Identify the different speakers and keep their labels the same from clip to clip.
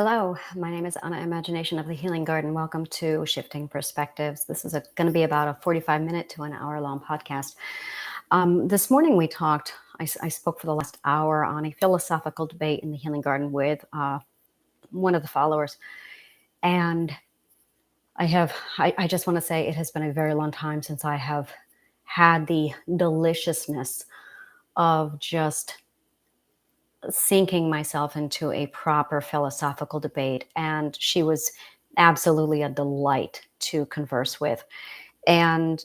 Speaker 1: Hello, my name is Anna Imagination of the Healing Garden. Welcome to Shifting Perspectives. This is going to be about a 45-minute to an hour-long podcast. This morning we talked, I spoke for the last hour on a philosophical debate in the Healing Garden with one of the followers. And I just want to say it has been a very long time since I have had the deliciousness of just sinking myself into a proper philosophical debate. And she was absolutely a delight to converse with. And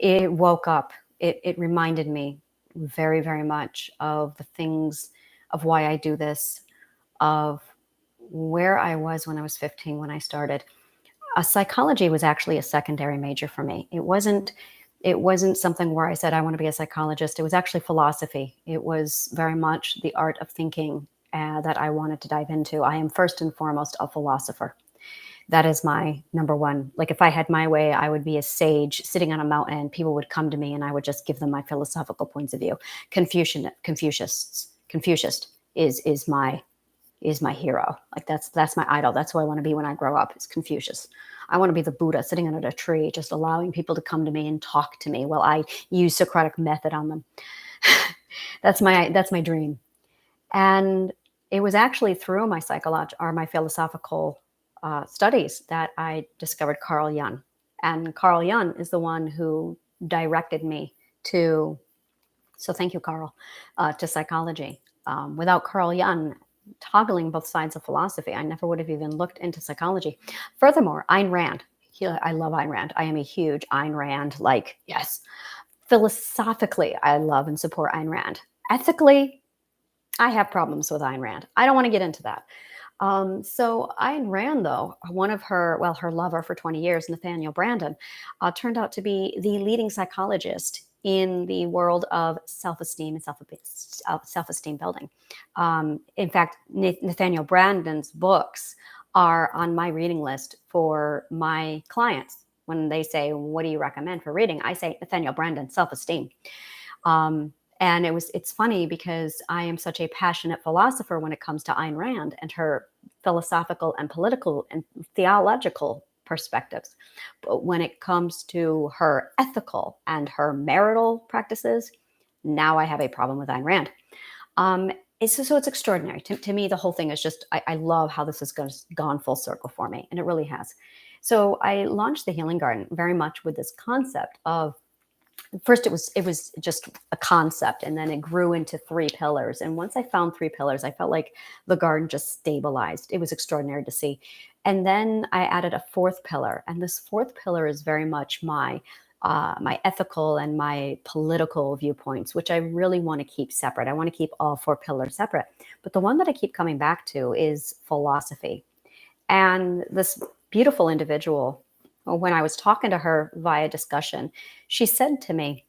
Speaker 1: it woke up, it reminded me very, very much of the things of why I do this, of where I was when I was 15 when I started. Psychology was actually a secondary major for me. It wasn't something where I said I want to be a psychologist. It was actually philosophy. It was very much the art of thinking that I wanted to dive into. I am first and foremost a philosopher. That is my number one. Like if I had my way, I would be a sage sitting on a mountain. People would come to me and I would just give them my philosophical points of view. Confucius is my hero. Like that's my idol. That's who I want to be when I grow up, is Confucius. I want to be the Buddha sitting under a tree, just allowing people to come to me and talk to me while I use Socratic method on them. That's my dream. And it was actually through my my philosophical studies that I discovered Carl Jung. And Carl Jung is the one who directed me to, so thank you, Carl, to psychology. Without Carl Jung toggling both sides of philosophy, I never would have even looked into psychology. Furthermore, Ayn Rand. I love Ayn Rand. I am a huge Ayn Rand, yes. Philosophically, I love and support Ayn Rand. Ethically, I have problems with Ayn Rand. I don't want to get into that. So Ayn Rand, though, her lover for 20 years, Nathaniel Branden, turned out to be the leading psychologist in the world of self-esteem and self-esteem building. In fact, Nathaniel Branden's books are on my reading list for my clients. When they say, what do you recommend for reading? I say Nathaniel Branden, Self-Esteem. And it's funny because I am such a passionate philosopher when it comes to Ayn Rand and her philosophical and political and theological perspectives. But when it comes to her ethical and her marital practices, now I have a problem with Ayn Rand. So it's extraordinary. To me, the whole thing is just, I love how this has gone full circle for me, and it really has. So I launched the Healing Garden very much with this concept of, first it was just a concept, and then it grew into 3 pillars. And once I found 3 pillars, I felt like the garden just stabilized. It was extraordinary to see. And then I added a 4th pillar, and this 4th pillar is very much my ethical and my political viewpoints, which I really want to keep separate. I want to keep all 4 pillars separate. But the one that I keep coming back to is philosophy. And this beautiful individual, when I was talking to her via discussion, she said to me,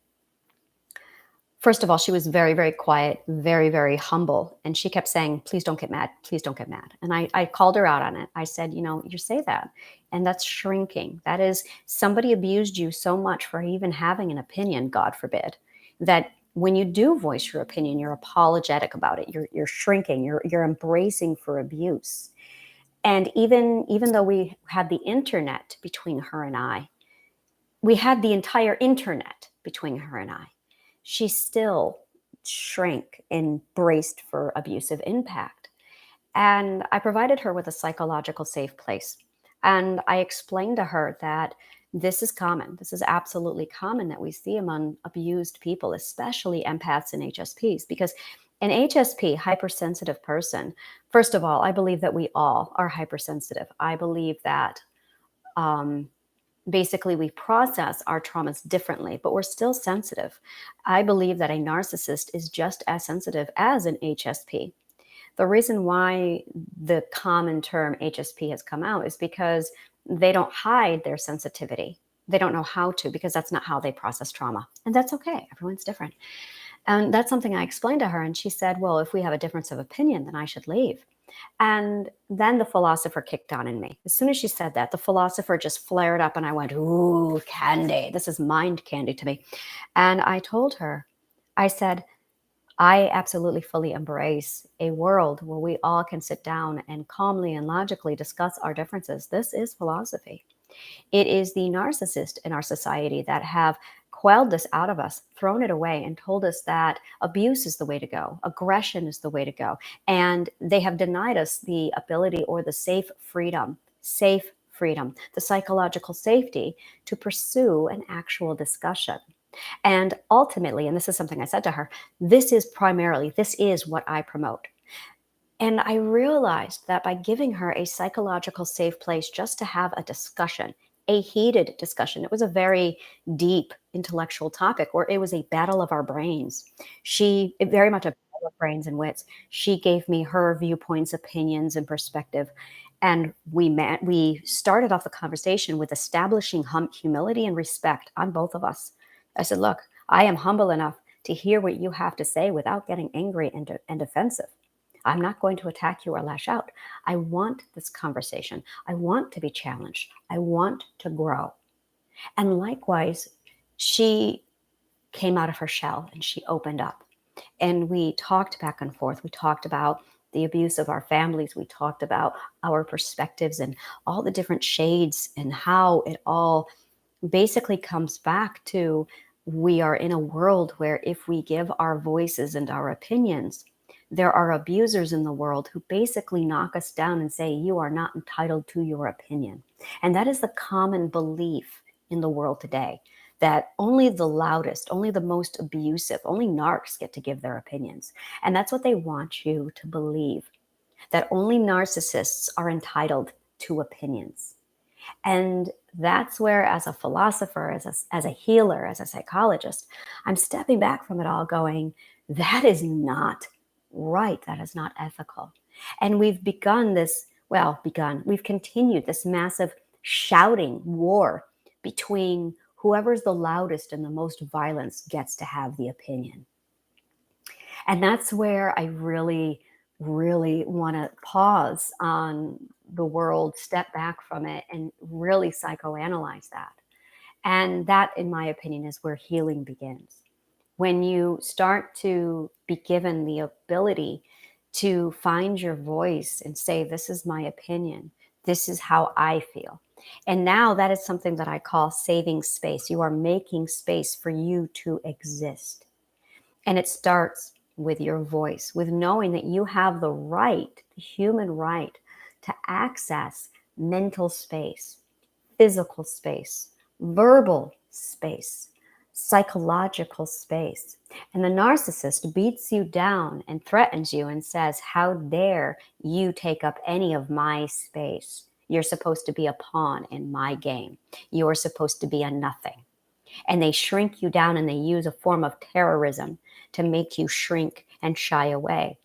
Speaker 1: first of all, she was very, very quiet, very, very humble. And she kept saying, please don't get mad. Please don't get mad. And I called her out on it. I said, you say that, and that's shrinking. That is, somebody abused you so much for even having an opinion, God forbid, that when you do voice your opinion, you're apologetic about it. You're shrinking. You're embracing for abuse. And even though we had the internet between her and I, we had the entire internet between her and I, she still shrank and braced for abusive impact. And I provided her with a psychological safe place. And I explained to her that this is common. This is absolutely common that we see among abused people, especially empaths and HSPs, because an HSP, hypersensitive person, first of all, I believe that we all are hypersensitive. I believe that basically we process our traumas differently, but we're still sensitive. I believe that a narcissist is just as sensitive as an HSP. The reason why the common term HSP has come out is because they don't hide their sensitivity. They don't know how to, because that's not how they process trauma. And that's okay. Everyone's different. And that's something I explained to her. And she said, well, if we have a difference of opinion, then I should leave. And then the philosopher kicked on in me. As soon as she said that, the philosopher just flared up, and I went, ooh, candy. This is mind candy to me. And I told her, I said, I absolutely fully embrace a world where we all can sit down and calmly and logically discuss our differences. This is philosophy. It is the narcissist in our society that have quelled this out of us, thrown it away, and told us that abuse is the way to go, aggression is the way to go. And they have denied us the ability or the safe freedom, the psychological safety to pursue an actual discussion. And ultimately, and this is something I said to her, this is what I promote. And I realized that by giving her a psychological safe place just to have a discussion, a heated discussion, it was a very deep intellectual topic where it was a battle of our brains. Very much a battle of brains and wits. She gave me her viewpoints, opinions, and perspective. And we started off the conversation with establishing humility and respect on both of us. I said, look, I am humble enough to hear what you have to say without getting angry and defensive. I'm not going to attack you or lash out. I want this conversation. I want to be challenged. I want to grow. And likewise, she came out of her shell and she opened up. And we talked back and forth. We talked about the abuse of our families. We talked about our perspectives and all the different shades and how it all basically comes back to we are in a world where if we give our voices and our opinions, there are abusers in the world who basically knock us down and say, you are not entitled to your opinion. And that is the common belief in the world today, that only the loudest, only the most abusive, only narcs get to give their opinions. And that's what they want you to believe, that only narcissists are entitled to opinions. And that's where, as a philosopher, as a healer, as a psychologist, I'm stepping back from it all going, that is not right. That is not ethical. And we've continued this massive shouting war between whoever's the loudest and the most violence gets to have the opinion. And that's where I really, really want to pause on the world, step back from it, and really psychoanalyze that. And that, in my opinion, is where healing begins. When you start to be given the ability to find your voice and say, this is my opinion, this is how I feel. And now that is something that I call saving space. You are making space for you to exist. And it starts with your voice, with knowing that you have the right, the human right, to access mental space, physical space, verbal space, psychological space. And the narcissist beats you down and threatens you and says, how dare you take up any of my space? You're supposed to be a pawn in my game. You're supposed to be a nothing. And they shrink you down and they use a form of terrorism to make you shrink and shy away.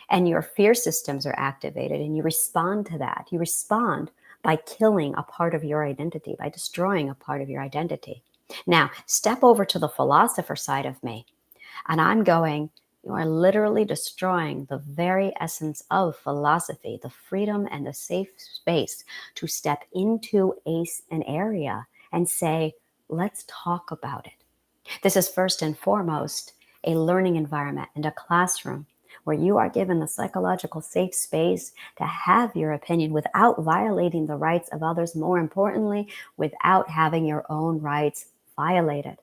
Speaker 1: And your fear systems are activated and you respond to that. You respond by killing a part of your identity, by destroying a part of your identity. Now, step over to the philosopher side of me, and I'm going, you are literally destroying the very essence of philosophy, the freedom and the safe space to step into an area and say, let's talk about it. This is first and foremost a learning environment and a classroom where you are given the psychological safe space to have your opinion without violating the rights of others, more importantly, without having your own rights violated.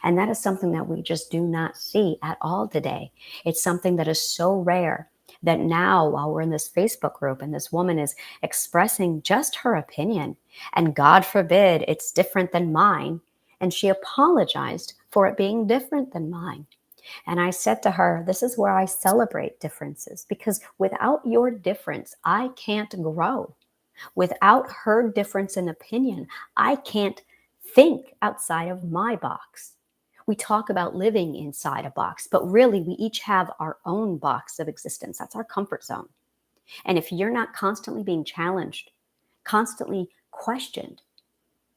Speaker 1: And that is something that we just do not see at all today. It's something that is so rare that now, while we're in this Facebook group and this woman is expressing just her opinion, and God forbid it's different than mine, and she apologized for it being different than mine. And I said to her, this is where I celebrate differences, because without your difference, I can't grow. Without her difference in opinion, I can't think outside of my box. We talk about living inside a box, but really we each have our own box of existence. That's our comfort zone. And if you're not constantly being challenged, constantly questioned,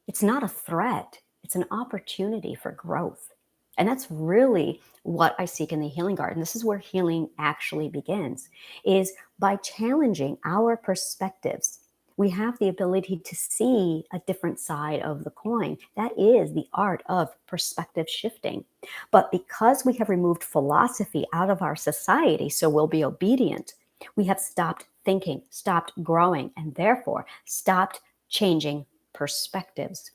Speaker 1: it's not a threat, it's an opportunity for growth. And that's really what I seek in the healing garden. This is where healing actually begins, is by challenging our perspectives. We have the ability to see a different side of the coin. That is the art of perspective shifting. But because we have removed philosophy out of our society, so we'll be obedient, we have stopped thinking, stopped growing, and therefore stopped changing perspectives.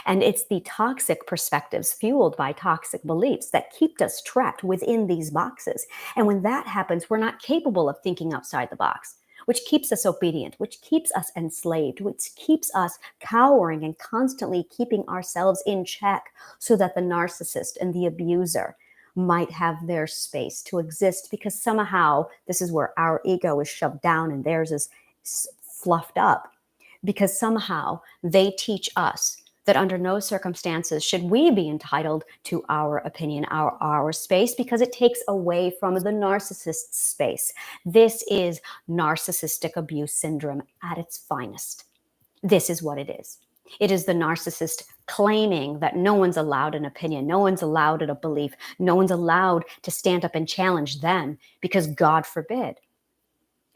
Speaker 1: And it's the toxic perspectives fueled by toxic beliefs that keep us trapped within these boxes. And when that happens, we're not capable of thinking outside the box, which keeps us obedient, which keeps us enslaved, which keeps us cowering and constantly keeping ourselves in check so that the narcissist and the abuser might have their space to exist, because somehow this is where our ego is shoved down and theirs is fluffed up, because somehow they teach us that under no circumstances should we be entitled to our opinion, our space, because it takes away from the narcissist's space. This is narcissistic abuse syndrome at its finest. This is what it is. It is the narcissist claiming that no one's allowed an opinion, no one's allowed a belief, no one's allowed to stand up and challenge them because God forbid.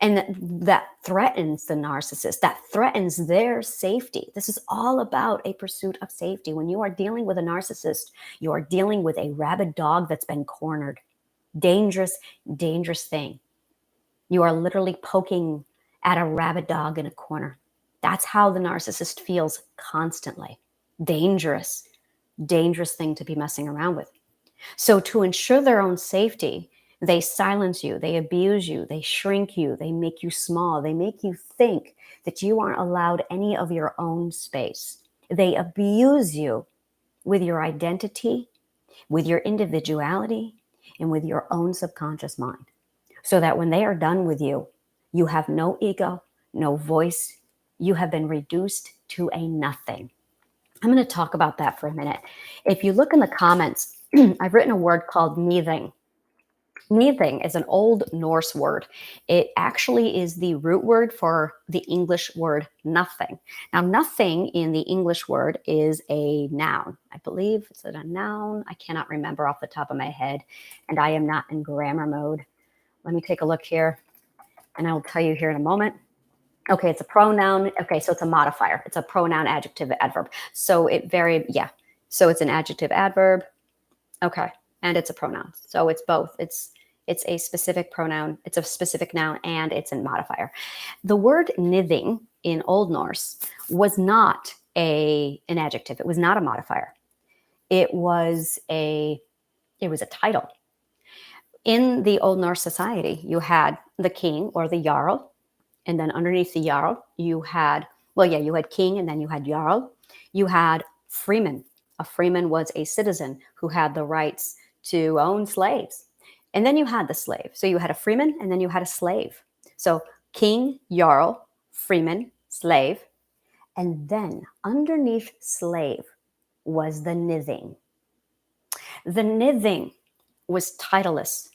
Speaker 1: And that threatens the narcissist, that threatens their safety. This is all about a pursuit of safety. When you are dealing with a narcissist, you are dealing with a rabid dog that's been cornered. Dangerous, dangerous thing. You are literally poking at a rabid dog in a corner. That's how the narcissist feels constantly. Dangerous, dangerous thing to be messing around with. So to ensure their own safety, they silence you, they abuse you, they shrink you, they make you small, they make you think that you aren't allowed any of your own space. They abuse you with your identity, with your individuality, and with your own subconscious mind. So that when they are done with you, you have no ego, no voice. You have been reduced to a nothing. I'm going to talk about that for a minute. If you look in the comments, I've written a word called neithing. Neithing is an Old Norse word. It actually is the root word for the English word nothing. Now, nothing in the English word is a noun. I believe it's a noun. I cannot remember off the top of my head, and I am not in grammar mode. Let me take a look here, and I will tell you here in a moment. Okay, it's a pronoun. Okay, so it's a modifier. It's a pronoun, adjective, adverb. So it varied, yeah. So it's an adjective, adverb. Okay, and it's a pronoun. So it's both. It's a specific pronoun, it's a specific noun, and it's a modifier. The word nithing in Old Norse was not an adjective. It was not a modifier. It was a title. In the Old Norse society, you had the king or the jarl, and then underneath the jarl, you had king, and then you had jarl. You had freeman. A freeman was a citizen who had the rights to own slaves. And then you had the slave. So you had a freeman, and then you had a slave. So king, jarl, freeman, slave. And then underneath slave was the nithing. The nithing was titleless,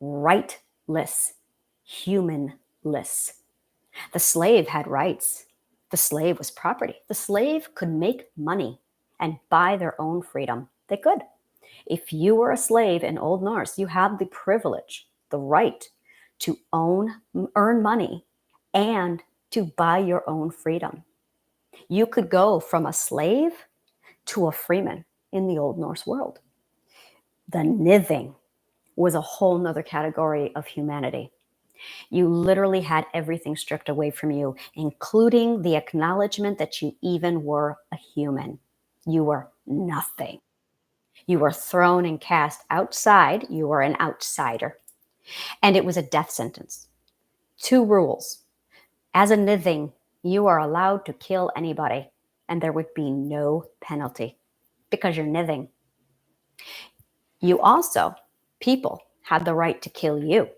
Speaker 1: rightless, humanless. The slave had rights. The slave was property. The slave could make money and buy their own freedom. They could. If you were a slave in Old Norse, you had the privilege, the right to earn money and to buy your own freedom. You could go from a slave to a freeman in the Old Norse world. The nithing was a whole nother category of humanity. You literally had everything stripped away from you, including the acknowledgement that you even were a human. You were nothing. You were thrown and cast outside. You were an outsider. And it was a death sentence. 2 rules. As a nithing, you are allowed to kill anybody, and there would be no penalty because you're nithing. You also, people, had the right to kill you,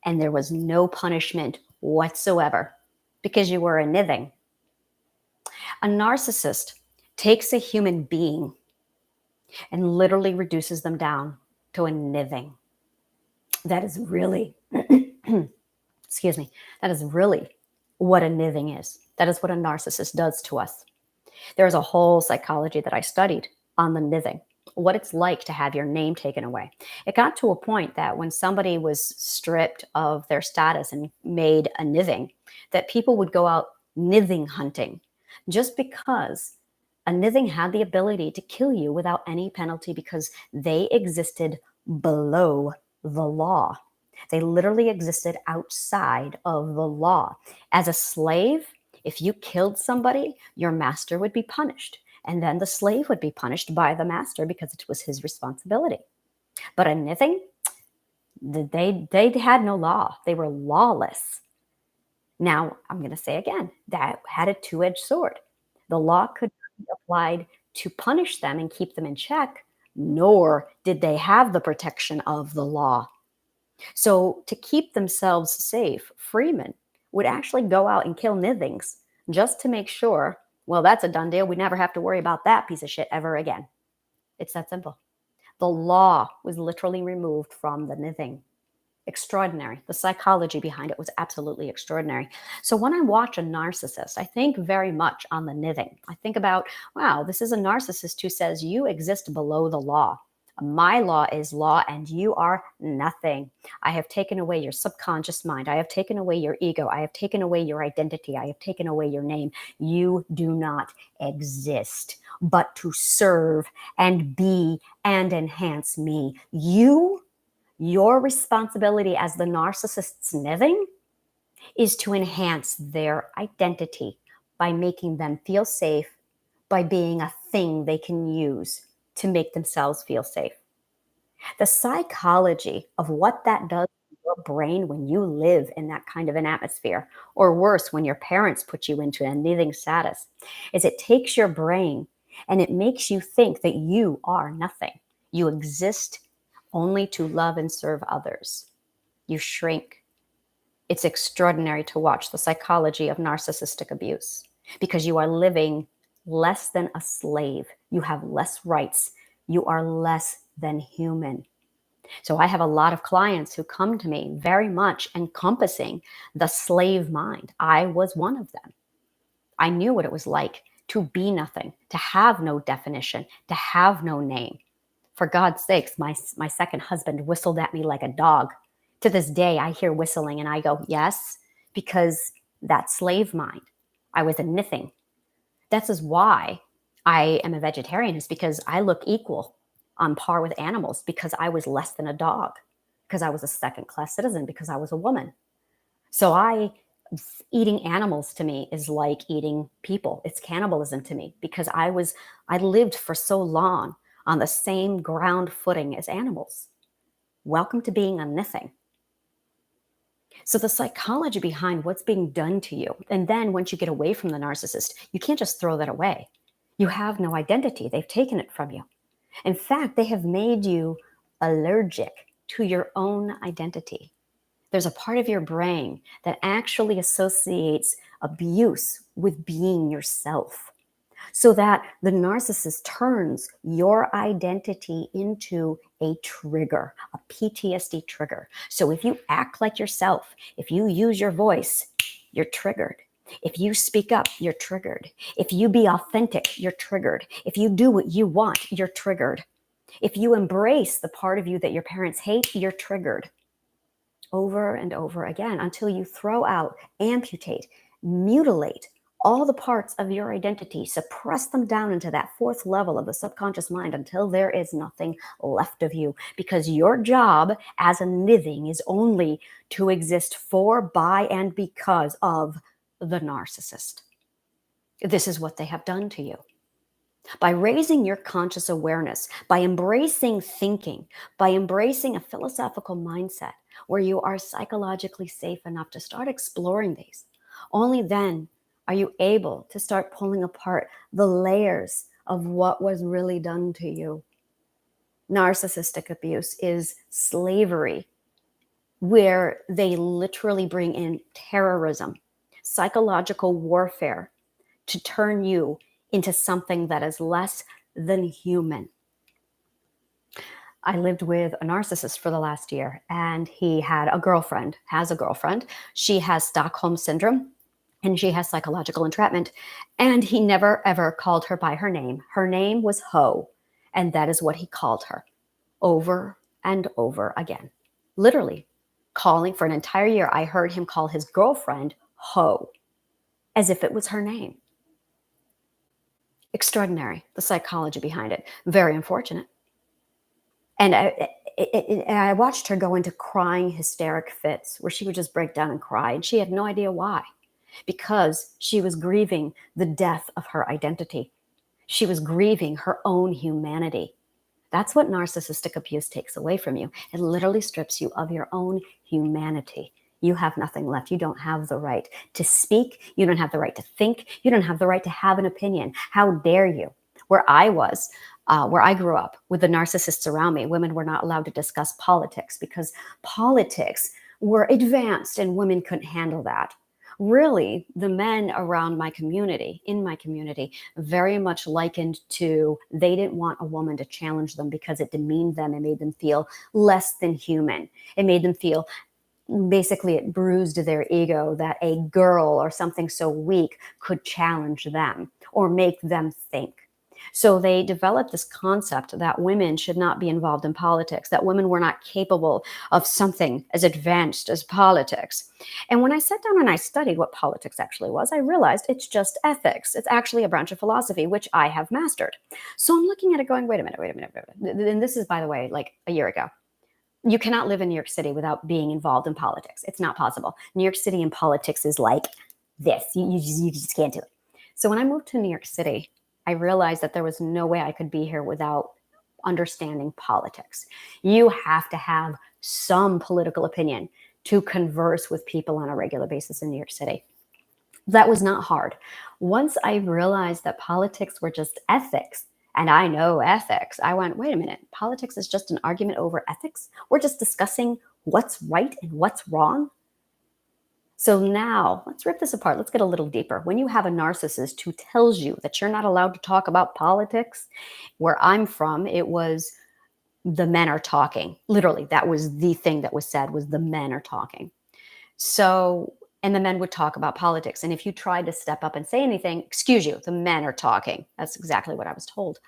Speaker 1: and there was no punishment whatsoever because you were a nithing. A narcissist takes a human being and literally reduces them down to a nithing. That is really, excuse me, that is really what a nithing is. That is what a narcissist does to us. There's a whole psychology that I studied on the nithing, what it's like to have your name taken away. It got to a point that when somebody was stripped of their status and made a nithing, that people would go out nithing hunting, just because a nithing had the ability to kill you without any penalty because they existed below the law. They literally existed outside of the law. As a slave, if you killed somebody, your master would be punished. And then the slave would be punished by the master because it was his responsibility. But a nithing, they had no law. They were lawless. Now, I'm going to say again, that had a two-edged sword. The law could not be applied to punish them and keep them in check, nor did they have the protection of the law. So, to keep themselves safe, freemen would actually go out and kill nithings just to make sure, well, that's a done deal. We never have to worry about that piece of shit ever again. It's that simple. The law was literally removed from the nithing. Extraordinary. The psychology behind it was absolutely extraordinary. So when I watch a narcissist, I think very much on the nithing. I think about, wow, this is a narcissist who says you exist below the law. My law is law and you are nothing. I have taken away your subconscious mind. I have taken away your ego. I have taken away your identity. I have taken away your name. You do not exist but to serve and be and enhance me. Your responsibility as the narcissist's nithing is to enhance their identity by making them feel safe, by being a thing they can use to make themselves feel safe. The psychology of what that does to your brain when you live in that kind of an atmosphere, or worse, when your parents put you into a nithing status, is it takes your brain and it makes you think that you are nothing. You exist only to love and serve others. You shrink. It's extraordinary to watch the psychology of narcissistic abuse because you are living less than a slave. You have less rights. You are less than human. So I have a lot of clients who come to me very much encompassing the slave mind. I was one of them. I knew what it was like to be nothing, to have no definition, to have no name. For God's sakes, my second husband whistled at me like a dog. To this day, I hear whistling and I go, yes, because that slave mind. I was a nithing. This is why I am a vegetarian, is because I look equal on par with animals because I was less than a dog, because I was a second class citizen, because I was a woman. So eating animals to me is like eating people. It's cannibalism to me because I lived for so long on the same ground footing as animals. Welcome to being a nithing. So the psychology behind what's being done to you, and then once you get away from the narcissist, you can't just throw that away. You have no identity. They've taken it from you. In fact, they have made you allergic to your own identity. There's a part of your brain that actually associates abuse with being yourself, so that the narcissist turns your identity into a trigger, a PTSD trigger. So if you act like yourself, if you use your voice, you're triggered. If you speak up, you're triggered. If you be authentic, you're triggered. If you do what you want, you're triggered. If you embrace the part of you that your parents hate, you're triggered. Over and over again until you throw out, amputate, mutilate all the parts of your identity, suppress them down into that fourth level of the subconscious mind until there is nothing left of you. Because your job as a nithing is only to exist for, by, and because of the narcissist. This is what they have done to you. By raising your conscious awareness, by embracing thinking, by embracing a philosophical mindset where you are psychologically safe enough to start exploring these, only then are you able to start pulling apart the layers of what was really done to you. Narcissistic abuse is slavery, where they literally bring in terrorism, psychological warfare to turn you into something that is less than human. I lived with a narcissist for the last year, and he has a girlfriend. She has Stockholm syndrome and she has psychological entrapment. And he never, ever called her by her name. Her name was Ho, and that is what he called her over and over again. Literally calling for an entire year. I heard him call his girlfriend Ho. as if it was her name. Extraordinary, the psychology behind it. Very unfortunate. And I watched her go into crying hysteric fits where she would just break down and cry, and she had no idea why, because she was grieving the death of her identity. She was grieving her own humanity. That's what narcissistic abuse takes away from you. It literally strips you of your own humanity. You have nothing left. You don't have the right to speak. You don't have the right to think. You don't have the right to have an opinion. How dare you? Where I grew up with the narcissists around me, women were not allowed to discuss politics because politics were advanced and women couldn't handle that. Really, the men around my community, in my community, very much likened to they didn't want a woman to challenge them because it demeaned them and made them feel less than human. It made them feel, basically, it bruised their ego that a girl or something so weak could challenge them or make them think. So they developed this concept that women should not be involved in politics, that women were not capable of something as advanced as politics. And when I sat down and I studied what politics actually was, I realized it's just ethics. It's actually a branch of philosophy, which I have mastered. So I'm looking at it going, wait a minute, wait a minute, wait a minute. And this is, by the way, like a year ago. You cannot live in New York City without being involved in politics. It's not possible. New York City and politics is like this. You just can't do it. So when I moved to New York City, I realized that there was no way I could be here without understanding politics. You have to have some political opinion to converse with people on a regular basis in New York City. That was not hard. Once I realized that politics were just ethics, and I know ethics, I went, wait a minute, politics is just an argument over ethics? We're just discussing what's right and what's wrong? So now let's rip this apart. Let's get a little deeper. When you have a narcissist who tells you that you're not allowed to talk about politics, where I'm from, it was the men are talking. Literally, that was the thing that was said was the men are talking. So, and the men would talk about politics. And if you tried to step up and say anything, excuse you, the men are talking. That's exactly what I was told.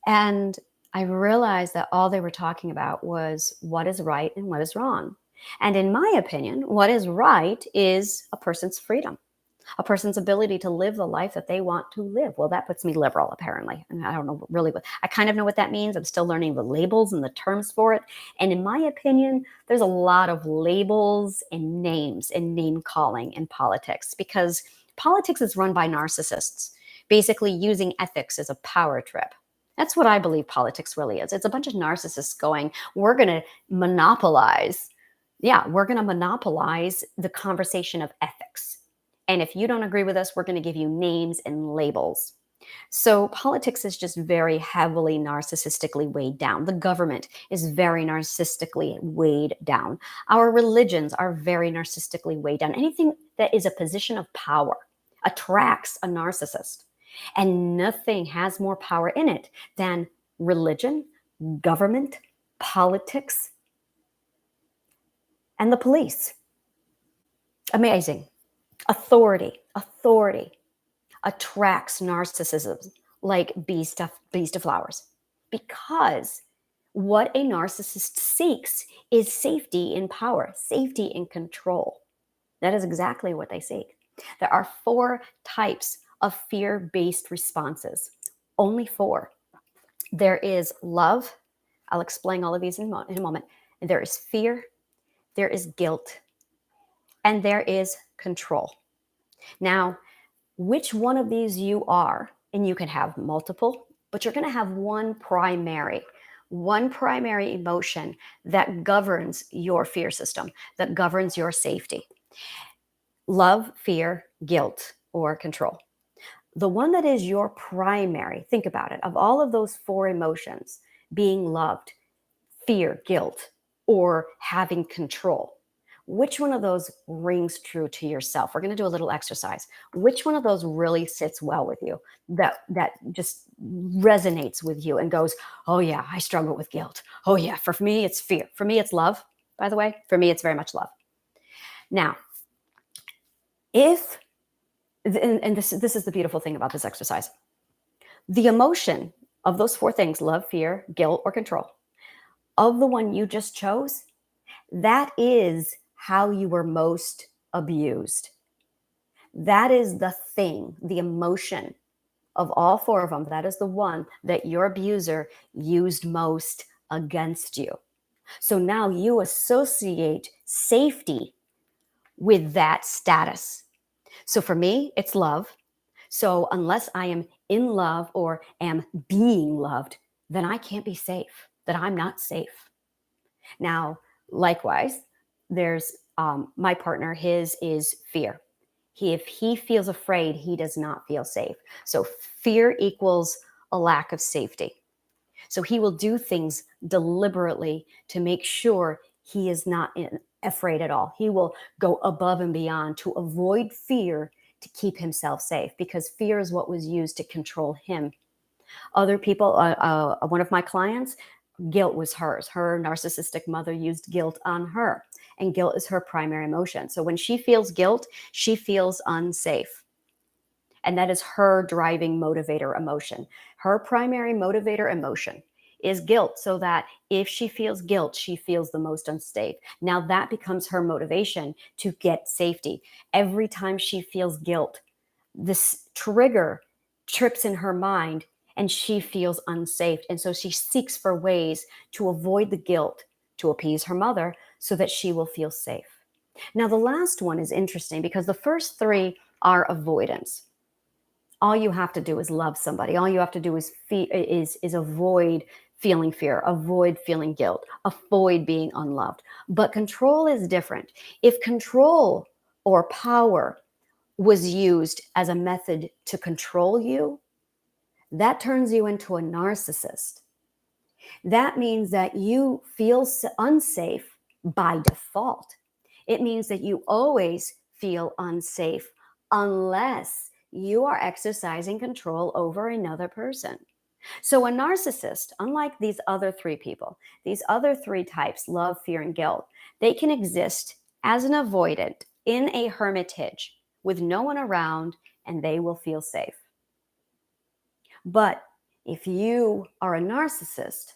Speaker 1: And I realized that all they were talking about was what is right and what is wrong. And in my opinion, what is right is a person's freedom, a person's ability to live the life that they want to live. Well, that puts me liberal, apparently. And I don't know really what, I kind of know what that means. I'm still learning the labels and the terms for it. And in my opinion, there's a lot of labels and names and name calling in politics because politics is run by narcissists, basically using ethics as a power trip. That's what I believe politics really is. It's a bunch of narcissists going, we're going to monopolize. Yeah, we're going to monopolize the conversation of ethics. And if you don't agree with us, we're going to give you names and labels. So politics is just very heavily narcissistically weighed down. The government is very narcissistically weighed down. Our religions are very narcissistically weighed down. Anything that is a position of power attracts a narcissist. And nothing has more power in it than religion, government, politics, and the police. Amazing. Authority attracts narcissism like bees to flowers. Because what a narcissist seeks is safety in power, safety in control. That is exactly what they seek. There are 4 types of fear-based responses. Only 4. There is love. I'll explain all of these in a moment. There is fear, there is guilt, and there is control. Now, which one of these you are, and you can have multiple, but you're going to have one primary emotion that governs your fear system, that governs your safety. Love, fear, guilt, or control. The one that is your primary, think about it, of all of those 4 emotions, being loved, fear, guilt, or having control, which one of those rings true to yourself? We're going to do a little exercise. Which one of those really sits well with you, that just resonates with you and goes, oh yeah, I struggle with guilt. Oh yeah, for me, it's fear. For me, it's love, by the way. For me, it's very much love. Now, if, and this is the beautiful thing about this exercise, the emotion of those 4 things, love, fear, guilt, or control, of the one you just chose, that is how you were most abused. That is the thing, the emotion of all four of them. That is the one that your abuser used most against you. So now you associate safety with that status. So for me, it's love. So unless I am in love or am being loved, then I can't be safe, that I'm not safe. Now, likewise, there's my partner, his is fear. If he feels afraid, he does not feel safe. So fear equals a lack of safety. So he will do things deliberately to make sure he is not afraid at all. He will go above and beyond to avoid fear to keep himself safe, because fear is what was used to control him. Other people, one of my clients, guilt was hers. Her narcissistic mother used guilt on her, and guilt is her primary emotion. So when she feels guilt, she feels unsafe. And that is her driving motivator emotion. Her primary motivator emotion is guilt, so that if she feels guilt, she feels the most unsafe. Now that becomes her motivation to get safety. Every time she feels guilt, this trigger trips in her mind and she feels unsafe. And so she seeks for ways to avoid the guilt to appease her mother so that she will feel safe. Now, the last one is interesting because the first three are avoidance. All you have to do is love somebody. All you have to do is avoid feeling fear, avoid feeling guilt, avoid being unloved. But control is different. If control or power was used as a method to control you, that turns you into a narcissist. That means that you feel unsafe by default. It means that you always feel unsafe unless you are exercising control over another person. So a narcissist, unlike these other three people, these other three types, love, fear, and guilt, they can exist as an avoidant in a hermitage with no one around, and they will feel safe. But if you are a narcissist,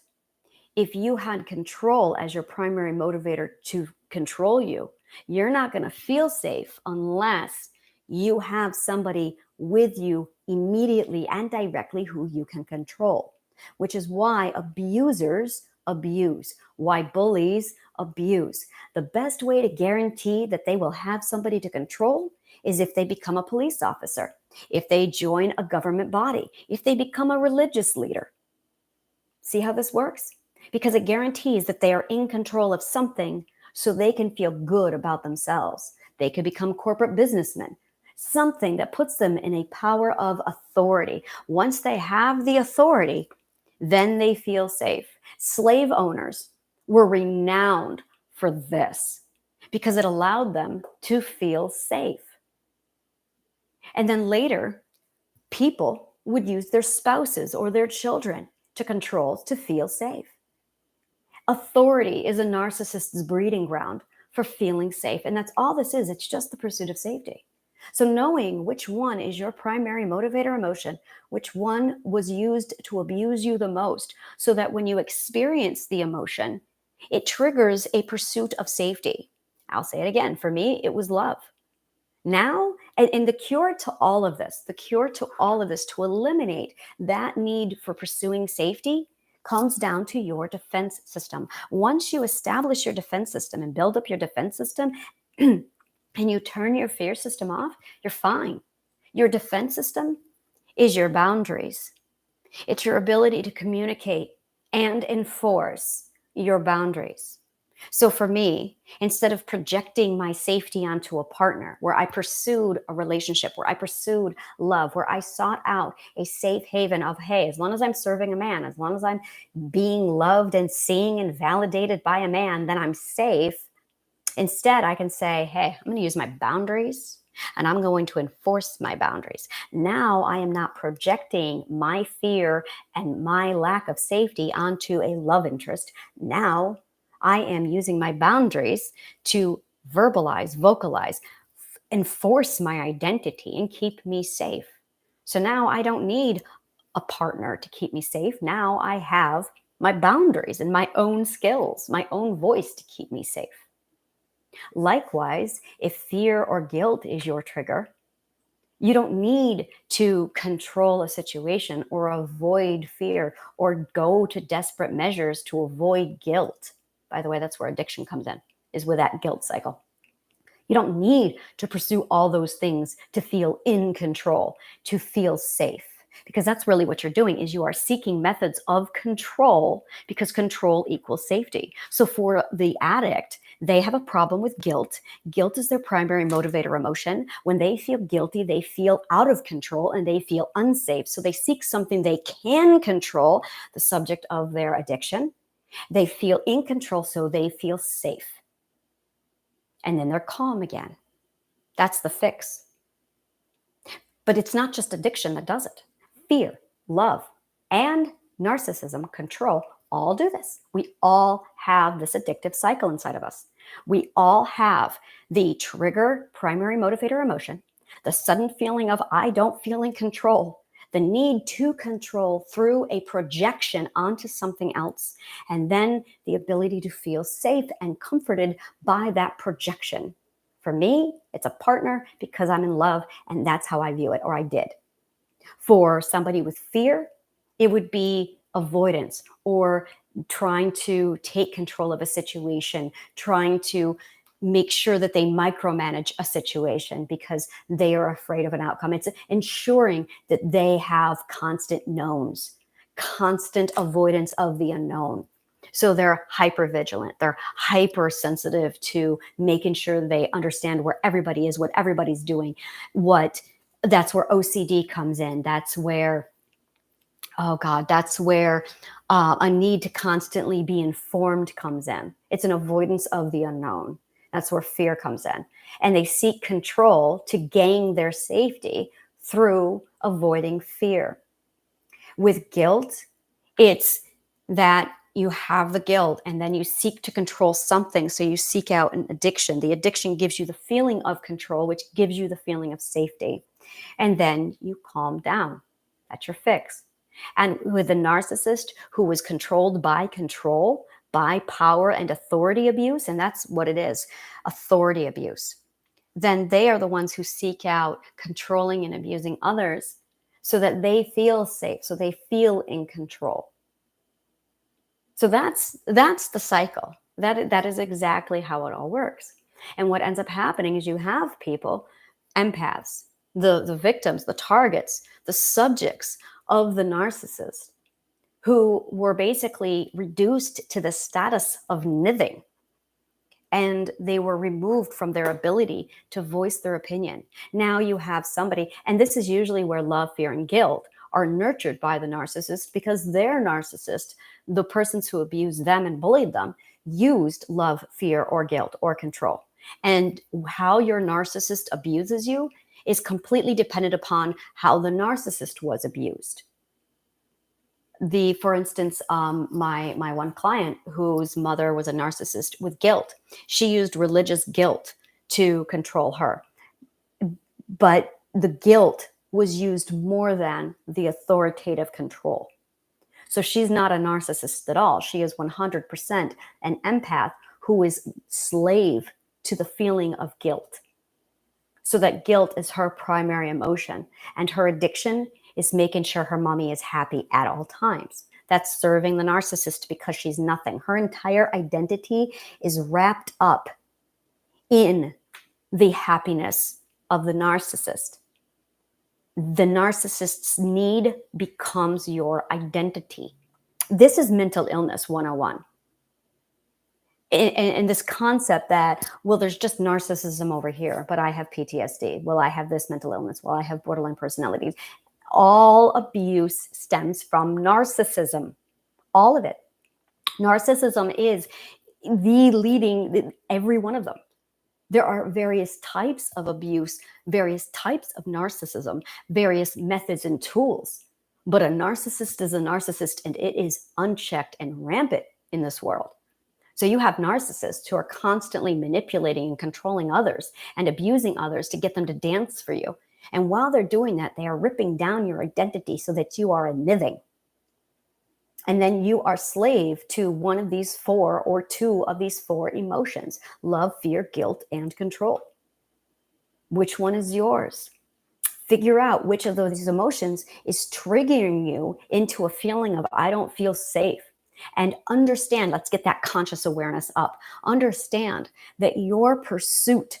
Speaker 1: if you had control as your primary motivator to control you, you're not going to feel safe unless you have somebody with you immediately and directly who you can control, which is why abusers abuse, why bullies abuse. The best way to guarantee that they will have somebody to control is if they become a police officer, if they join a government body, if they become a religious leader. See how this works? Because it guarantees that they are in control of something so they can feel good about themselves. They could become corporate businessmen, something that puts them in a power of authority. Once they have the authority, then they feel safe. Slave owners were renowned for this because it allowed them to feel safe. And then later, people would use their spouses or their children to control to feel safe. Authority is a narcissist's breeding ground for feeling safe. And that's all this is. It's just the pursuit of safety. So knowing which one is your primary motivator emotion, which one was used to abuse you the most, so that when you experience the emotion, it triggers a pursuit of safety. I'll say it again. For me, it was love. Now, and the cure to all of this, to eliminate that need for pursuing safety comes down to your defense system. Once you establish your defense system and build up your defense system and you turn your fear system off, you're fine. Your defense system is your boundaries. It's your ability to communicate and enforce your boundaries. So for me, instead of projecting my safety onto a partner where I pursued a relationship, where I pursued love, where I sought out a safe haven of, hey, as long as I'm serving a man, as long as I'm being loved and seen and validated by a man, then I'm safe. Instead, I can say, hey, I'm going to use my boundaries and I'm going to enforce my boundaries. Now I am not projecting my fear and my lack of safety onto a love interest. Now I am using my boundaries to vocalize, enforce my identity and keep me safe. So now I don't need a partner to keep me safe. Now I have my boundaries and my own skills, my own voice to keep me safe. Likewise, if fear or guilt is your trigger, You don't need to control a situation or avoid fear or go to desperate measures to avoid guilt. By the way, that's where addiction comes in, is with that guilt cycle. You don't need to pursue all those things to feel in control, to feel safe. Because that's really what you're doing is you are seeking methods of control because control equals safety. So for the addict, they have a problem with guilt. Guilt is their primary motivator emotion. When they feel guilty, they feel out of control and they feel unsafe. So they seek something they can control, the subject of their addiction. They feel in control, so they feel safe. And then they're calm again. That's the fix. But it's not just addiction that does it. Fear, love, and narcissism, control, all do this. We all have this addictive cycle inside of us. We all have the trigger primary motivator emotion, the sudden feeling of I don't feel in control, the need to control through a projection onto something else, and then the ability to feel safe and comforted by that projection. For me, it's a partner because I'm in love, and that's how I view it, or I did. For somebody with fear, it would be avoidance or trying to take control of a situation, trying to make sure that they micromanage a situation because they are afraid of an outcome. It's ensuring that they have constant knowns, constant avoidance of the unknown. So they're hyper vigilant. They're hypersensitive to making sure they understand where everybody is, what everybody's doing, what that's where OCD comes in. That's where, oh God, that's where a need to constantly be informed comes in. It's an avoidance of the unknown. That's where fear comes in. And they seek control to gain their safety through avoiding fear. With guilt, it's that you have the guilt and then you seek to control something. So you seek out an addiction. The addiction gives you the feeling of control, which gives you the feeling of safety. And then you calm down. That's your fix. And with the narcissist who was controlled by control, by power and authority abuse, and that's what it is, authority abuse, then they are the ones who seek out controlling and abusing others so that they feel safe, so they feel in control. So that's the cycle. That is exactly how it all works. And what ends up happening is you have people, empaths, the victims, the targets, the subjects of the narcissist who were basically reduced to the status of nithing. And they were removed from their ability to voice their opinion. Now you have somebody, and this is usually where love, fear, and guilt are nurtured by the narcissist because their narcissist, the persons who abused them and bullied them, used love, fear, or guilt or control. And how your narcissist abuses you is completely dependent upon how the narcissist was abused. For instance, my one client whose mother was a narcissist with guilt, she used religious guilt to control her, but the guilt was used more than the authoritative control. So she's not a narcissist at all. She is 100% an empath who is slave to the feeling of guilt. So that guilt is her primary emotion, and her addiction is making sure her mommy is happy at all times. That's serving the narcissist because she's nothing. Her entire identity is wrapped up in the happiness of the narcissist. The narcissist's need becomes your identity. This is mental illness 101. And this concept that, well, there's just narcissism over here, but I have PTSD. Well, I have this mental illness. Well, I have borderline personalities. All abuse stems from narcissism. All of it. Narcissism is the leading, every one of them. There are various types of abuse, various types of narcissism, various methods and tools. But a narcissist is a narcissist, and it is unchecked and rampant in this world. So you have narcissists who are constantly manipulating and controlling others and abusing others to get them to dance for you. And while they're doing that, they are ripping down your identity so that you are a nithing. And then you are slave to one of these four or two of these four emotions: love, fear, guilt, and control. Which one is yours? Figure out which of those emotions is triggering you into a feeling of, I don't feel safe. And understand, let's get that conscious awareness up. Understand that your pursuit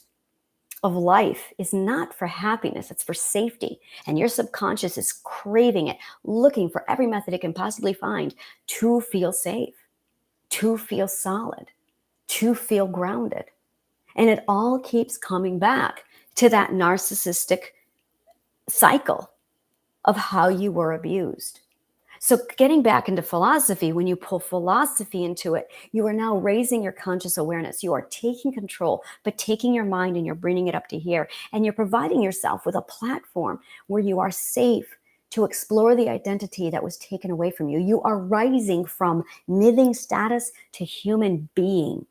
Speaker 1: of life is not for happiness, it's for safety. And your subconscious is craving it, looking for every method it can possibly find to feel safe, to feel solid, to feel grounded. And it all keeps coming back to that narcissistic cycle of how you were abused. So, getting back into philosophy, when you pull philosophy into it, you are now raising your conscious awareness. You are taking control, but taking your mind and you're bringing it up to here. And you're providing yourself with a platform where you are safe to explore the identity that was taken away from you. You are rising from nithing status to human being.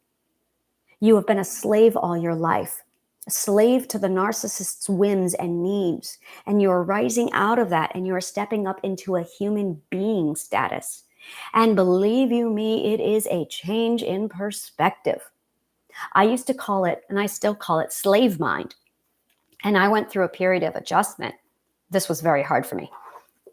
Speaker 1: You have been a slave all your life, a slave to the narcissist's whims and needs. And you're rising out of that and you're stepping up into a human being status. And believe you me, it is a change in perspective. I used to call it, and I still call it, slave mind. And I went through a period of adjustment. This was very hard for me,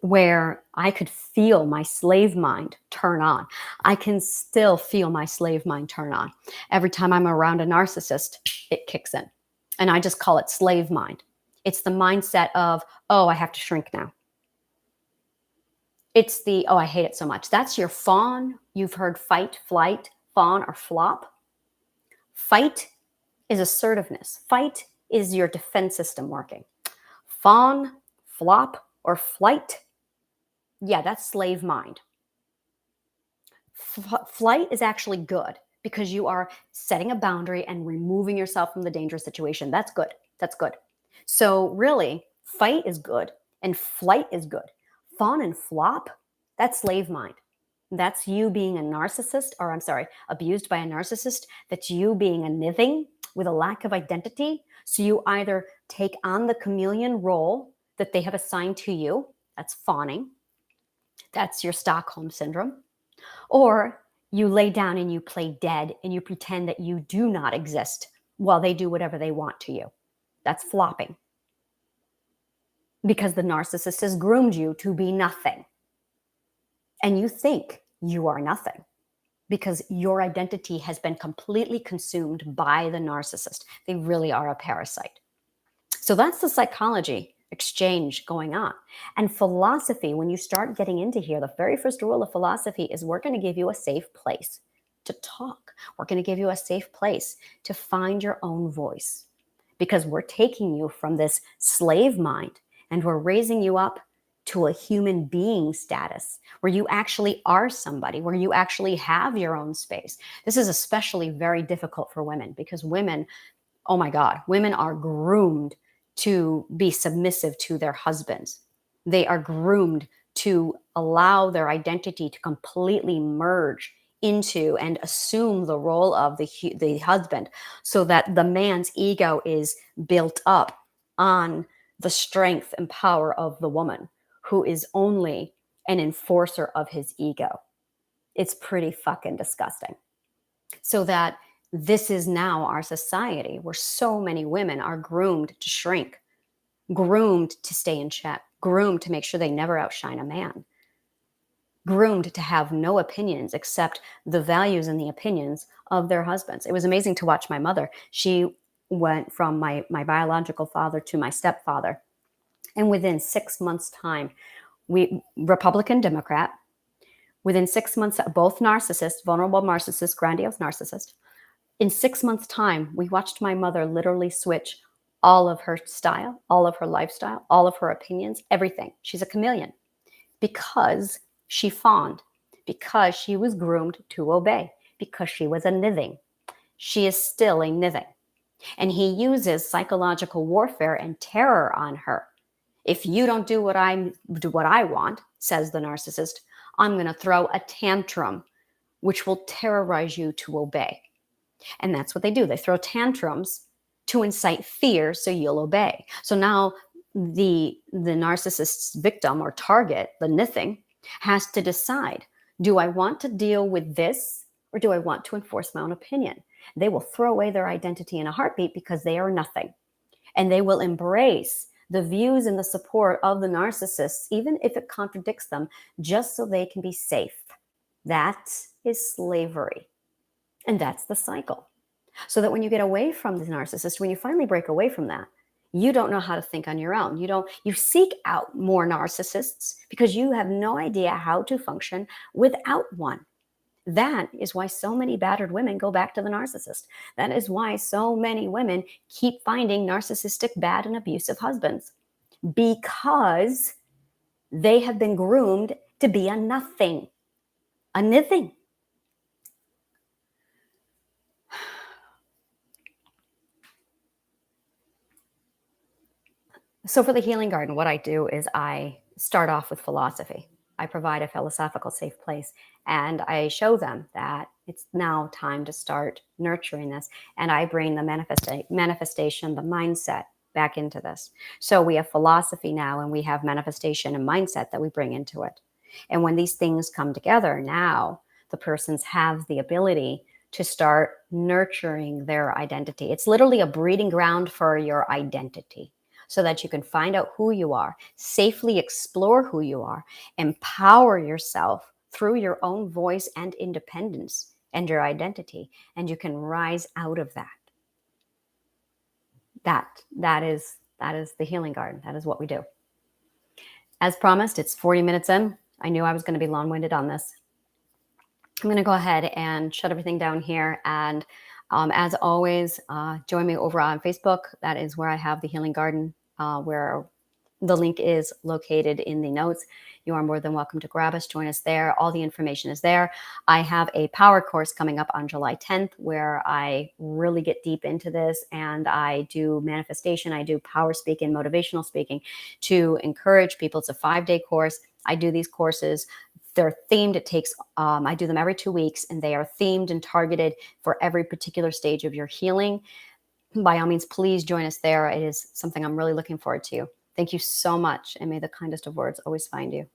Speaker 1: where I could feel my slave mind turn on. I can still feel my slave mind turn on. Every time I'm around a narcissist, it kicks in. And I just call it slave mind. It's the mindset of, oh, I have to shrink now. It's the, oh, I hate it so much. That's your fawn. You've heard fight, flight, fawn, or flop. Fight is assertiveness. Fight is your defense system working. Fawn, flop, or flight, yeah, that's slave mind. Flight is actually good because you are setting a boundary and removing yourself from the dangerous situation. That's good. That's good. So really, fight is good and flight is good. Fawn and flop, that's slave mind. That's you being a narcissist, or I'm sorry, abused by a narcissist. That's you being a nithing with a lack of identity. So you either take on the chameleon role that they have assigned to you, that's fawning. That's your Stockholm syndrome. Or you lay down and you play dead and you pretend that you do not exist while they do whatever they want to you. That's flopping. Because the narcissist has groomed you to be nothing. And you think you are nothing because your identity has been completely consumed by the narcissist. They really are a parasite. So that's the psychology exchange going on. And philosophy, when you start getting into here, the very first rule of philosophy is we're going to give you a safe place to talk. We're going to give you a safe place to find your own voice because we're taking you from this slave mind and we're raising you up to a human being status where you actually are somebody, where you actually have your own space. This is especially very difficult for women because women, oh my God, women are groomed to be submissive to their husbands. They are groomed to allow their identity to completely merge into and assume the role of the husband so that the man's ego is built up on the strength and power of the woman who is only an enforcer of his ego. It's pretty fucking disgusting. So that this is now our society where so many women are groomed to shrink, groomed to stay in check, groomed to make sure they never outshine a man, groomed to have no opinions except the values and the opinions of their husbands. It was amazing to watch my mother. She went from my biological father to my stepfather. And within 6 months' time, we Republican, Democrat, within 6 months, both narcissists, vulnerable narcissists, grandiose narcissists. In 6 months' time, we watched my mother literally switch all of her style, all of her lifestyle, all of her opinions, everything. She's a chameleon because she fawned, because she was groomed to obey, because she was a nithing. She is still a nithing. And he uses psychological warfare and terror on her. If you don't do what I want, says the narcissist, I'm going to throw a tantrum, which will terrorize you to obey. And that's what they do. They throw tantrums to incite fear so you'll obey. So now the narcissist's victim or target, the nithing, has to decide, do I want to deal with this or do I want to enforce my own opinion? They will throw away their identity in a heartbeat because they are nothing. And they will embrace the views and the support of the narcissists, even if it contradicts them, just so they can be safe. That is slavery. And that's the cycle. So that when you get away from the narcissist, when you finally break away from that, you don't know how to think on your own. You seek out more narcissists because you have no idea how to function without one. That is why so many battered women go back to the narcissist. That is why so many women keep finding narcissistic, bad, and abusive husbands, because they have been groomed to be a nothing, a nothing. So for the healing garden, what I do is I start off with philosophy. I provide a philosophical safe place, and I show them that it's now time to start nurturing this. And I bring the manifestation, the mindset back into this. So we have philosophy now, and we have manifestation and mindset that we bring into it. And when these things come together, now the persons have the ability to start nurturing their identity. It's literally a breeding ground for your identity, so that you can find out who you are, safely explore who you are, empower yourself through your own voice and independence and your identity, and you can rise out of that. That is the healing garden. That is what we do. As promised, it's 40 minutes in. I knew I was going to be long-winded on this. I'm going to go ahead and shut everything down here. And as always, join me over on Facebook. That is where I have the Healing Garden, where the link is located in the notes. You are more than welcome to grab us, join us there. All the information is there. I have a power course coming up on July 10th where I really get deep into this, and I do manifestation, I do power speaking, motivational speaking to encourage people. It's a 5-day course. I do these courses. They're themed. It takes, I do them every 2 weeks, and they are themed and targeted for every particular stage of your healing. By all means, please join us there. It is something I'm really looking forward to. Thank you so much, and may the kindest of words always find you.